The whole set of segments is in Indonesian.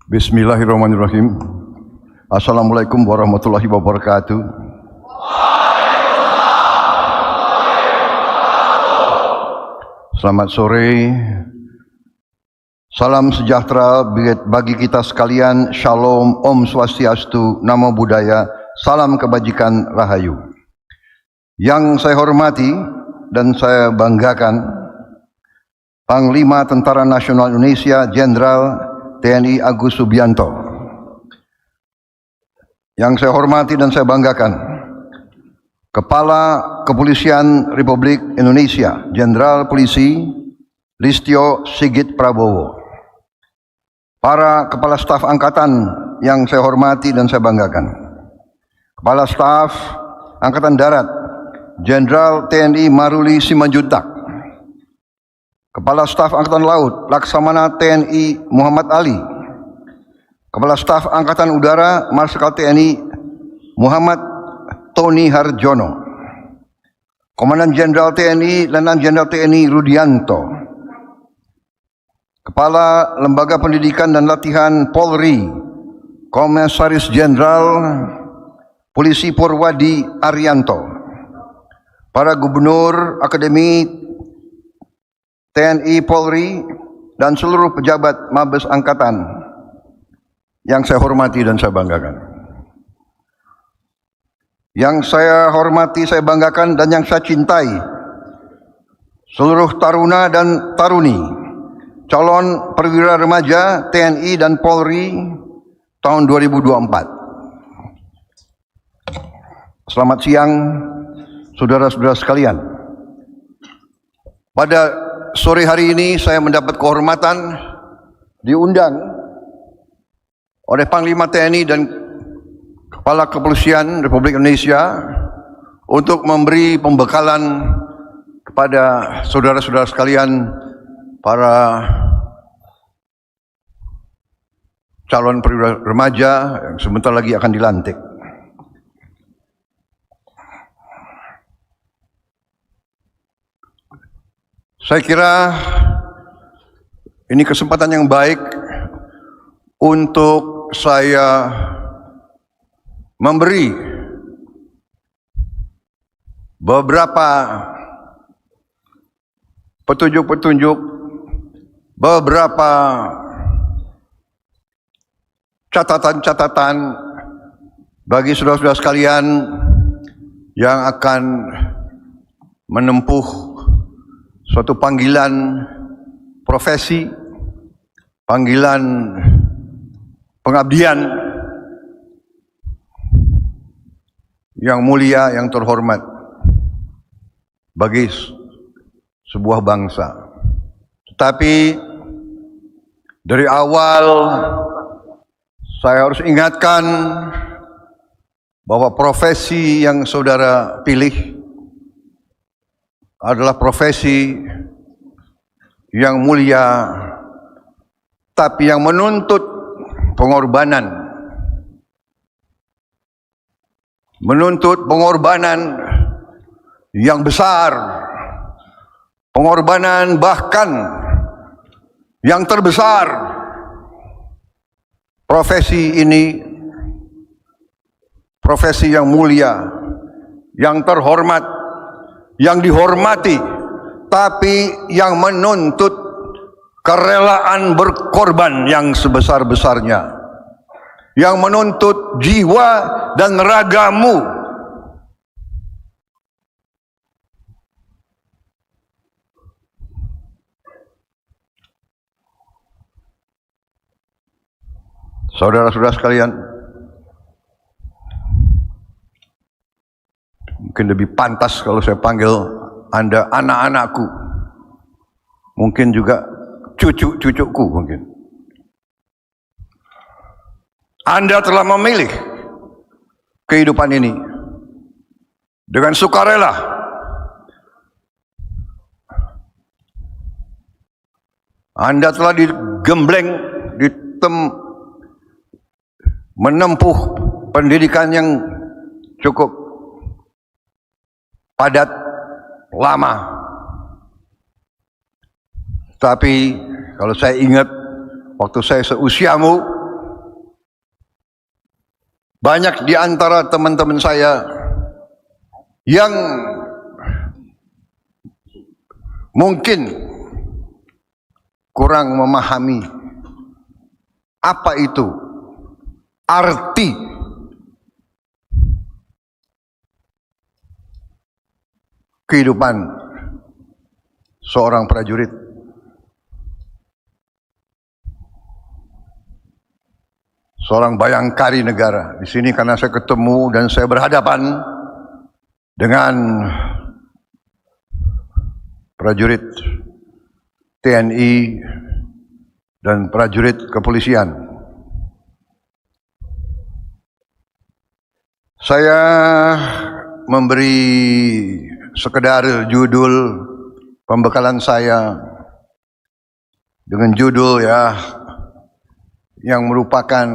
Bismillahirrahmanirrahim. Assalamualaikum warahmatullahi wabarakatuh. Selamat sore. Salam sejahtera bagi kita sekalian. Shalom, Om Swastiastu, Namo Buddhaya, salam kebajikan, rahayu. Yang saya hormati dan saya banggakan, Panglima Tentara Nasional Indonesia Jenderal TNI Agus Subianto. Yang saya hormati dan saya banggakan, Kepala Kepolisian Republik Indonesia Jenderal Polisi Listio Sigit Prabowo. Para Kepala Staf Angkatan yang saya hormati dan saya banggakan, Kepala Staf Angkatan Darat Jenderal TNI Maruli Simanjuntak, Kepala Staf Angkatan Laut Laksamana TNI Muhammad Ali, Kepala Staf Angkatan Udara Marsikal TNI Muhammad Tony Harjono, Komandan Jenderal TNI Letnan Jenderal TNI Rudianto, Kepala Lembaga Pendidikan dan Latihan Polri Komisaris Jenderal Polisi Purwadi Arianto, para Gubernur Akademi TNI Polri dan seluruh pejabat Mabes Angkatan yang saya hormati dan saya banggakan. Yang saya hormati, saya banggakan dan yang saya cintai, seluruh taruna dan taruni calon perwira remaja TNI dan Polri tahun 2024. Selamat siang saudara-saudara sekalian. Pada sore hari ini saya mendapat kehormatan diundang oleh Panglima TNI dan Kepala Kepolisian Republik Indonesia untuk memberi pembekalan kepada saudara-saudara sekalian, para calon perwira remaja yang sebentar lagi akan dilantik. Saya kira ini kesempatan yang baik untuk saya memberi beberapa petunjuk-petunjuk, beberapa catatan-catatan bagi saudara-saudara sekalian yang akan menempuh suatu panggilan profesi, panggilan pengabdian yang mulia, yang terhormat bagi sebuah bangsa. Tetapi dari awal saya harus ingatkan bahwa profesi yang saudara pilih adalah profesi yang mulia, tapi yang menuntut pengorbanan. Menuntut pengorbanan yang besar, pengorbanan bahkan yang terbesar. Profesi ini profesi yang mulia, yang terhormat, yang dihormati, tapi yang menuntut kerelaan berkorban yang sebesar-besarnya, yang menuntut jiwa dan ragamu. Saudara-saudara sekalian, mungkin lebih pantas kalau saya panggil Anda anak-anakku, mungkin juga cucu-cucuku mungkin. Anda telah memilih kehidupan ini dengan sukarela. Anda telah digembleng, menempuh pendidikan yang cukup padat, lama. Tapi kalau saya ingat waktu saya seusiamu, Banyak di antara teman-teman saya yang mungkin kurang memahami apa itu arti kehidupan seorang prajurit. Seorang bayangkari negara. Di sini karena saya ketemu dan saya berhadapan dengan prajurit TNI dan prajurit kepolisian. Saya memberi sekedar judul pembekalan saya dengan judul yang merupakan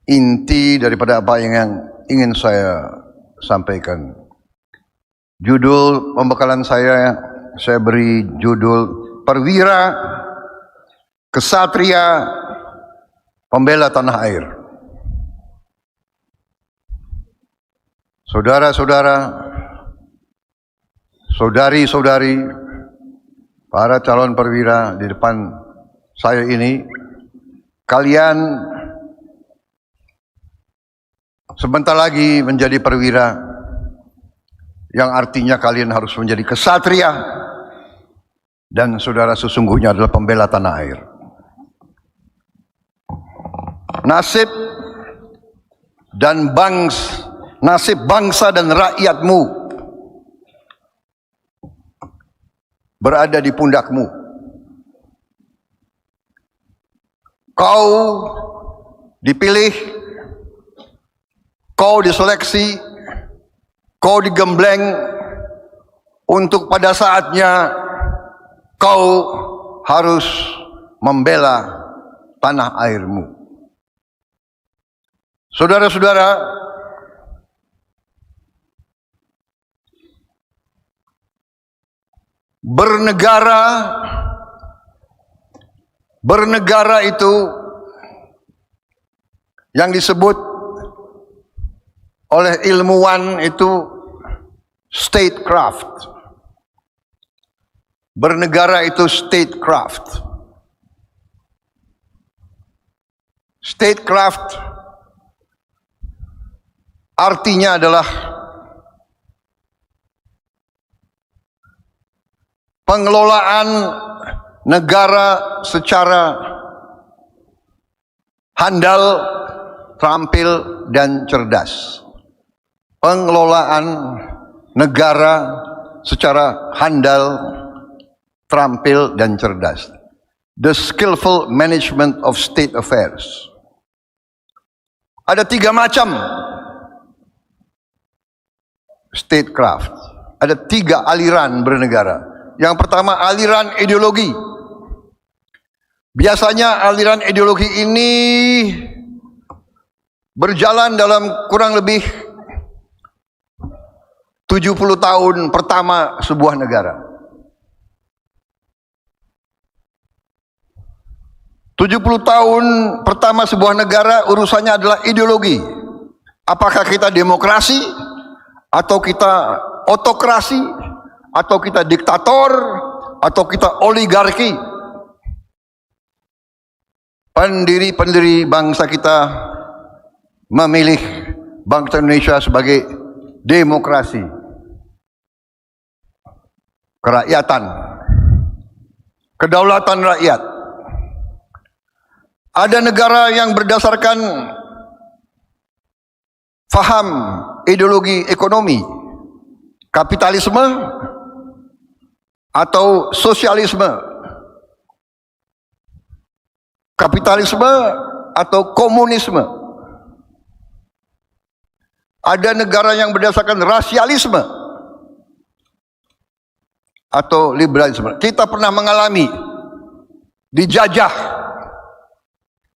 inti daripada apa yang ingin saya sampaikan. Judul pembekalan saya beri judul Perwira Kesatria Pembela Tanah Air. Saudara-saudara, saudari-saudari, para calon perwira di depan saya ini, kalian sebentar lagi menjadi perwira, yang artinya kalian harus menjadi kesatria, dan saudara sesungguhnya adalah pembela tanah air. Nasib bangsa dan rakyatmu berada di pundakmu. Kau dipilih, kau diseleksi, kau digembleng untuk pada saatnya kau harus membela tanah airmu. Saudara-saudara, bernegara itu yang disebut oleh ilmuwan itu statecraft. Bernegara itu statecraft. Statecraft artinya adalah pengelolaan negara secara handal, terampil, dan cerdas. Pengelolaan negara secara handal, terampil, dan cerdas. The skillful management of state affairs. Ada 3 macam statecraft. Ada 3 aliran bernegara. Yang pertama, aliran ideologi. Biasanya aliran ideologi ini berjalan dalam kurang lebih 70 tahun pertama sebuah negara. 70 tahun pertama sebuah negara urusannya adalah ideologi. Apakah kita demokrasi, atau kita otokrasi, atau kita diktator, atau kita oligarki. Pendiri-pendiri bangsa kita memilih bangsa Indonesia sebagai demokrasi, kerakyatan, kedaulatan rakyat. Ada negara yang berdasarkan faham ideologi ekonomi, kapitalisme atau sosialisme, kapitalisme atau komunisme. Ada negara yang berdasarkan rasialisme atau liberalisme. Kita pernah mengalami dijajah.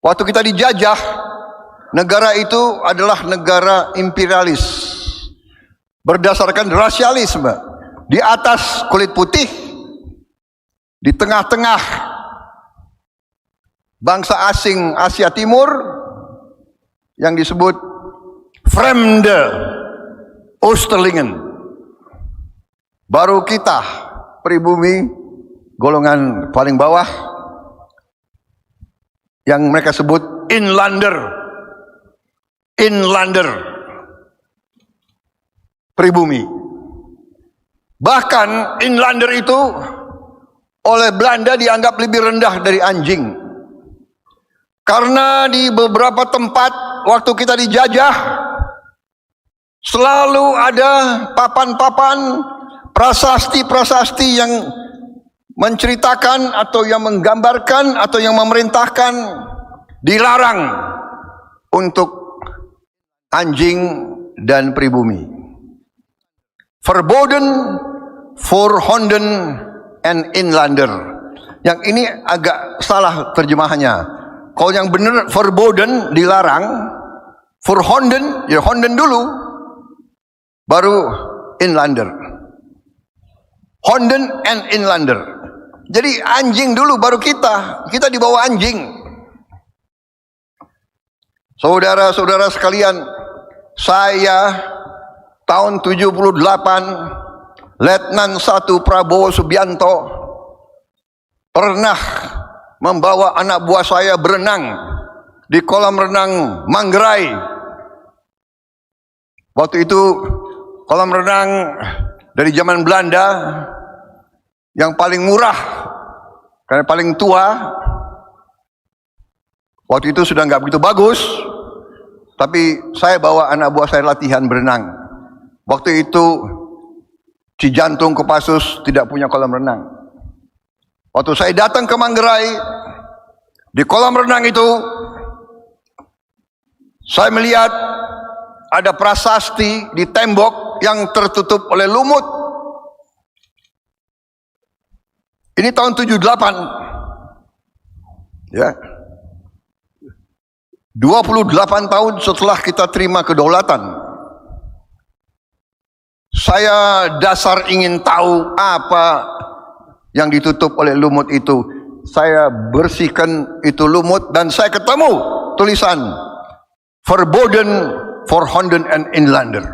Waktu kita dijajah, negara itu adalah negara imperialis berdasarkan rasialisme. Di atas kulit putih, di tengah-tengah bangsa asing Asia Timur yang disebut Fremde Oosterlingen. Baru kita, pribumi, golongan paling bawah, yang mereka sebut inlander, pribumi. Bahkan inlander itu oleh Belanda dianggap lebih rendah dari anjing. Karena di beberapa tempat waktu kita dijajah, selalu ada papan-papan prasasti-prasasti yang menceritakan atau yang menggambarkan atau yang memerintahkan dilarang untuk anjing dan pribumi. Verboden voor honden en inlander. Yang ini agak salah terjemahannya. Kalau yang benar verboden, dilarang. For honden, ya honden dulu, baru inlander. Honden and inlander. Jadi anjing dulu baru kita di bawah anjing. Saudara-saudara sekalian, saya tahun 78, Letnan 1 Prabowo Subianto pernah membawa anak buah saya berenang di kolam renang Manggarai. Waktu itu kolam renang dari zaman Belanda yang paling murah karena paling tua. Waktu itu sudah nggak begitu bagus, tapi saya bawa anak buah saya latihan berenang. Waktu itu Cijantung Kopassus tidak punya kolam renang. Waktu saya datang ke Manggarai, di kolam renang itu saya melihat ada prasasti di tembok yang tertutup oleh lumut. Ini tahun 78. Ya. 28 tahun setelah kita terima kedaulatan. Saya dasar ingin tahu apa yang ditutup oleh lumut itu. Saya bersihkan itu lumut dan saya ketemu tulisan Verboden for Honden and Inlander.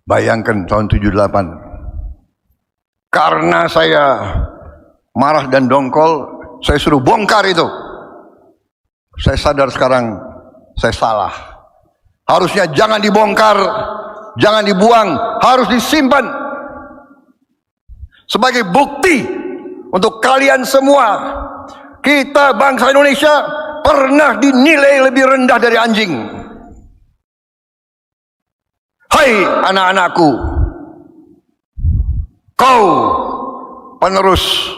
Bayangkan tahun 78. Karena saya marah dan dongkol, saya suruh bongkar itu. Saya sadar sekarang saya salah. Harusnya jangan dibongkar, jangan dibuang, harus disimpan sebagai bukti untuk kalian semua. Kita bangsa Indonesia pernah dinilai lebih rendah dari anjing. Hai anak-anakku, kau penerus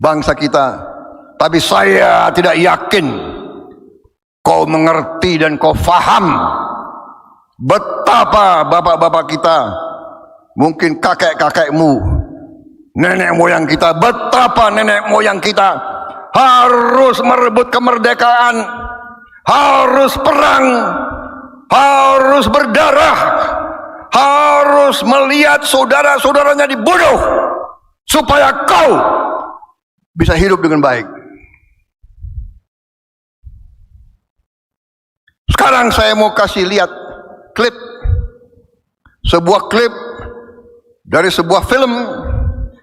bangsa kita, tapi saya tidak yakin kau mengerti dan kau faham betapa bapak-bapak kita, mungkin kakek-kakekmu, nenek moyang kita, betapa nenek moyang kita harus merebut kemerdekaan, harus perang, harus berdarah, harus melihat saudara-saudaranya dibunuh supaya kau bisa hidup dengan baik. Sekarang saya mau kasih lihat klip, sebuah klip dari sebuah film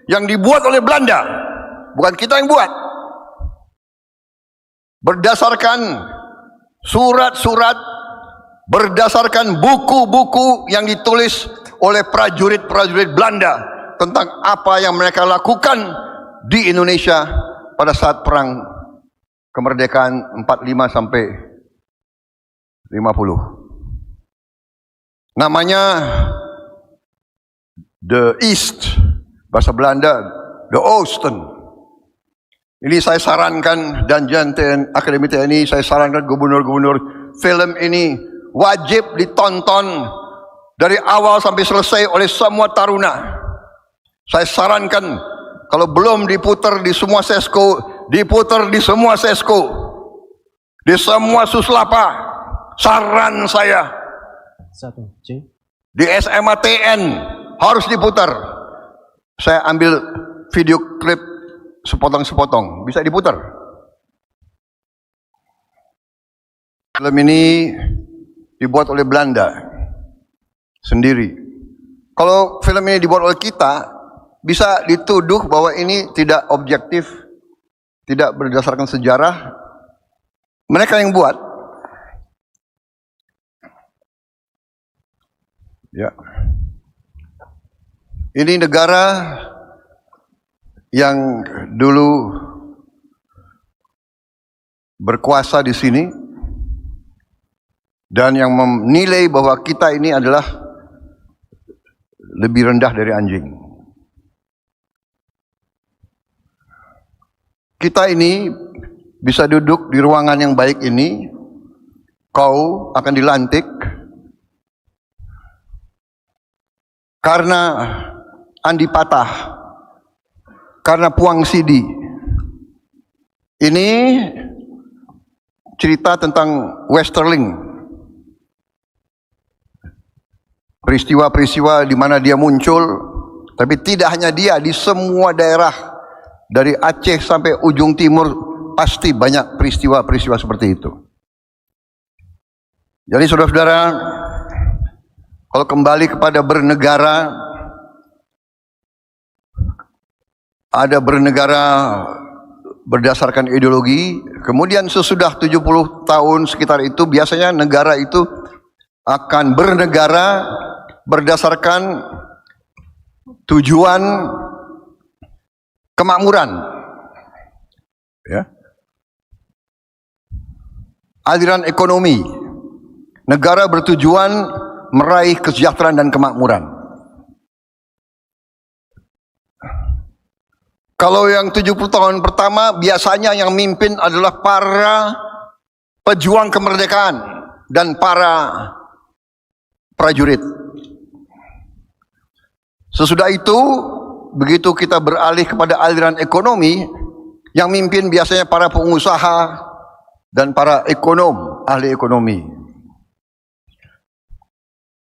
yang dibuat oleh Belanda, bukan kita yang buat. Berdasarkan surat-surat, berdasarkan buku-buku yang ditulis oleh prajurit-prajurit Belanda tentang apa yang mereka lakukan di Indonesia pada saat perang kemerdekaan 45 sampai 50. Namanya The East, bahasa Belanda The Oosten. Ini saya sarankan, dan Akademi TNI, saya sarankan gubernur-gubernur, film ini wajib ditonton dari awal sampai selesai oleh semua taruna. Saya sarankan kalau belum diputar di semua sesko, diputar di semua sesko, di semua suslapa. Saran saya, 1C di SMA TN harus diputar. Saya ambil video klip sepotong-sepotong, bisa diputar. Film ini dibuat oleh Belanda sendiri. Kalau film ini dibuat oleh kita, bisa dituduh bahwa ini tidak objektif, tidak berdasarkan sejarah. Mereka yang buat. Ya. Ini negara yang dulu berkuasa di sini dan yang menilai bahwa kita ini adalah lebih rendah dari anjing. Kita ini bisa duduk di ruangan yang baik ini, kau akan dilantik karena Andi Patah, karena Puang Sidi. Ini cerita tentang Westerling. Peristiwa-peristiwa di mana dia muncul, tapi tidak hanya dia, di semua daerah dari Aceh sampai ujung timur pasti banyak peristiwa-peristiwa seperti itu. Jadi saudara-saudara, kalau kembali kepada bernegara, ada bernegara berdasarkan ideologi, kemudian sesudah 70 tahun sekitar itu biasanya negara itu akan bernegara berdasarkan tujuan kemakmuran, ya, aliran ekonomi. Negara bertujuan meraih kesejahteraan dan kemakmuran. Kalau yang 70 tahun pertama biasanya yang mimpin adalah para pejuang kemerdekaan dan para prajurit. Sesudah itu, begitu kita beralih kepada aliran ekonomi, yang mimpin biasanya para pengusaha dan para ekonom, ahli ekonomi.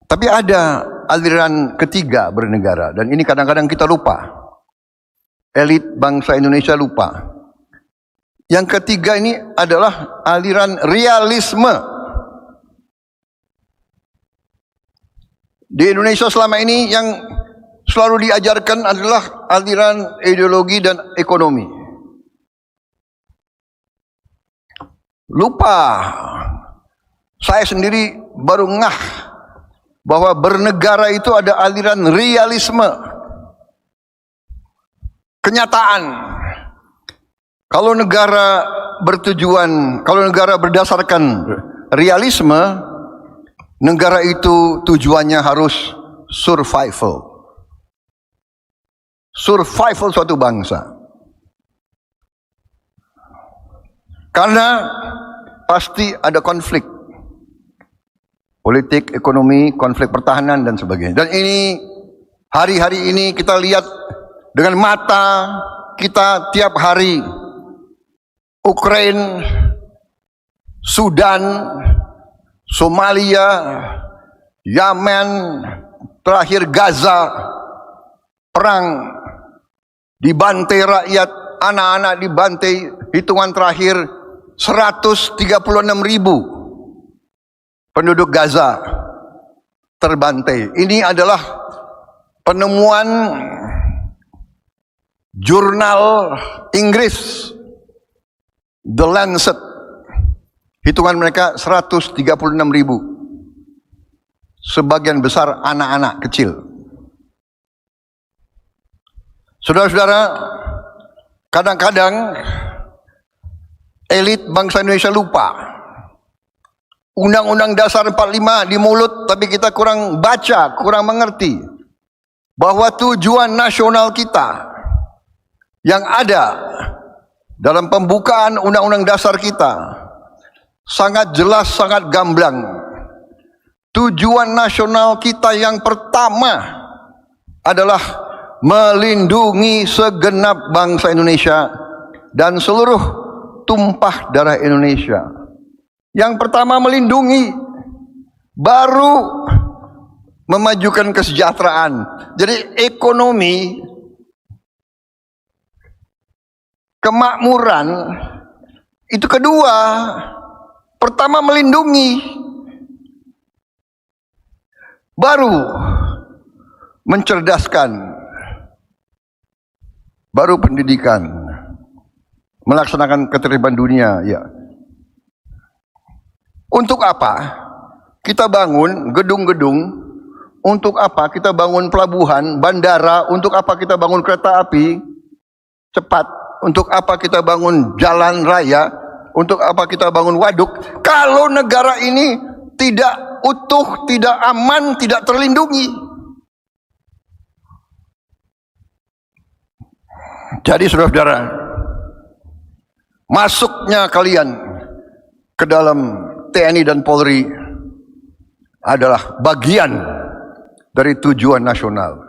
Tapi ada aliran ketiga bernegara, dan ini kadang-kadang kita lupa. Elit bangsa Indonesia lupa. Yang ketiga ini adalah aliran realisme. Di Indonesia selama ini yang selalu diajarkan adalah aliran ideologi dan ekonomi. Lupa. Saya sendiri baru ngah bahwa bernegara itu ada aliran realisme. Kenyataan. Kalau negara bertujuan, kalau negara berdasarkan realisme, negara itu tujuannya harus survival. Survival suatu bangsa. Karena pasti ada konflik. Politik, ekonomi, konflik pertahanan dan sebagainya. Dan ini hari-hari ini kita lihat dengan mata kita tiap hari. Ukraina, Sudan, Somalia, Yemen, terakhir Gaza, perang, dibantai rakyat, anak-anak dibantai, hitungan terakhir 136.000 penduduk Gaza terbantai. Ini adalah penemuan jurnal Inggris, The Lancet. Hitungan mereka 136.000. Sebagian besar anak-anak kecil. Saudara-saudara, kadang-kadang elit bangsa Indonesia lupa. Undang-Undang Dasar 45 di mulut, tapi kita kurang baca, kurang mengerti bahwa tujuan nasional kita yang ada dalam pembukaan Undang-Undang Dasar kita sangat jelas, sangat gamblang. Tujuan nasional kita yang pertama adalah melindungi segenap bangsa Indonesia dan seluruh tumpah darah Indonesia. Yang pertama melindungi, baru memajukan kesejahteraan. Jadi ekonomi, kemakmuran itu kedua. Pertama melindungi, baru mencerdaskan, baru pendidikan, melaksanakan ketertiban dunia. Ya. Untuk apa kita bangun gedung-gedung? Untuk apa kita bangun pelabuhan, bandara? Untuk apa kita bangun kereta api cepat? Untuk apa kita bangun jalan raya? Untuk apa kita bangun waduk? Kalau negara ini tidak utuh, tidak aman, tidak terlindungi. Jadi saudara-saudara, masuknya kalian ke dalam TNI dan Polri adalah bagian dari tujuan nasional.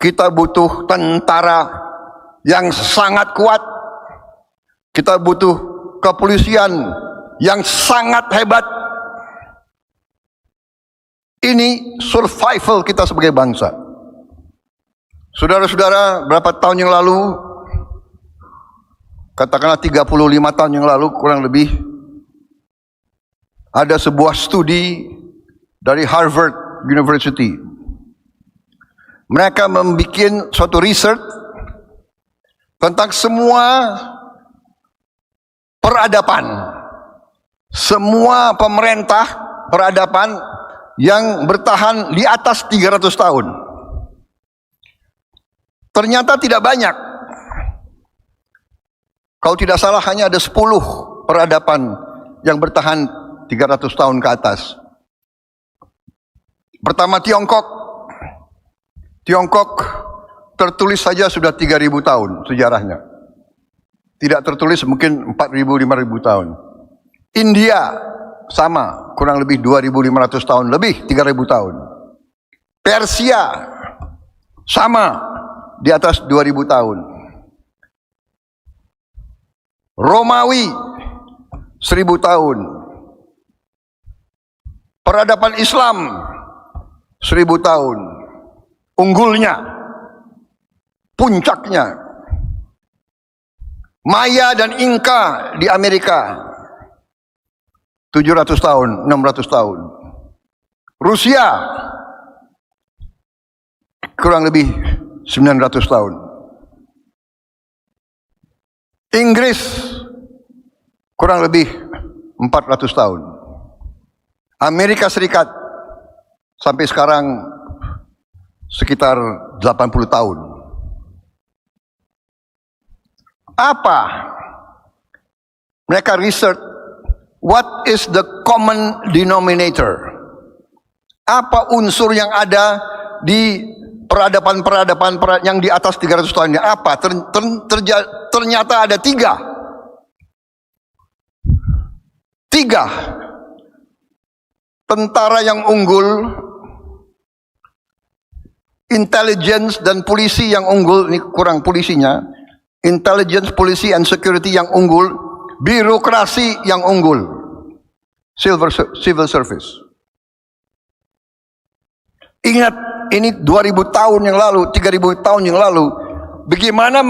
Kita butuh tentara yang sangat kuat. Kita butuh kepolisian yang sangat hebat. Ini survival kita sebagai bangsa. Saudara-saudara, berapa tahun yang lalu, katakanlah 35 tahun yang lalu kurang lebih, ada sebuah studi dari Harvard University. Mereka membuat suatu research tentang semua peradaban, semua pemerintah peradaban yang bertahan di atas 300 tahun. Ternyata tidak banyak. Kalau tidak salah hanya ada 10 peradaban yang bertahan 300 tahun ke atas. Pertama Tiongkok. Tiongkok tertulis saja sudah 3.000 tahun sejarahnya. Tidak tertulis mungkin 4.000, 5.000 tahun. India sama, kurang lebih 2.500 tahun, lebih 3.000 tahun. Persia sama, di atas 2.000 tahun. Romawi 1.000 tahun. Peradaban Islam 1.000 tahun. Unggulnya, puncaknya, Maya dan Inka di Amerika 700 tahun, 600 tahun. Rusia kurang lebih 900 tahun. Inggris kurang lebih 400 tahun. Amerika Serikat sampai sekarang sekitar 80 tahun. Apa? Mereka research, what is the common denominator? Apa unsur yang ada di peradaban-peradaban yang di atas 300 tahun ini? Apa? Ternyata ada 3. 3. Tentara yang unggul, intelligence dan polisi yang unggul, ini kurang polisinya, intelligence, polisi, and security yang unggul, birokrasi yang unggul, civil service. Ingat, ini 2000 tahun yang lalu, 3000 tahun yang lalu, bagaimana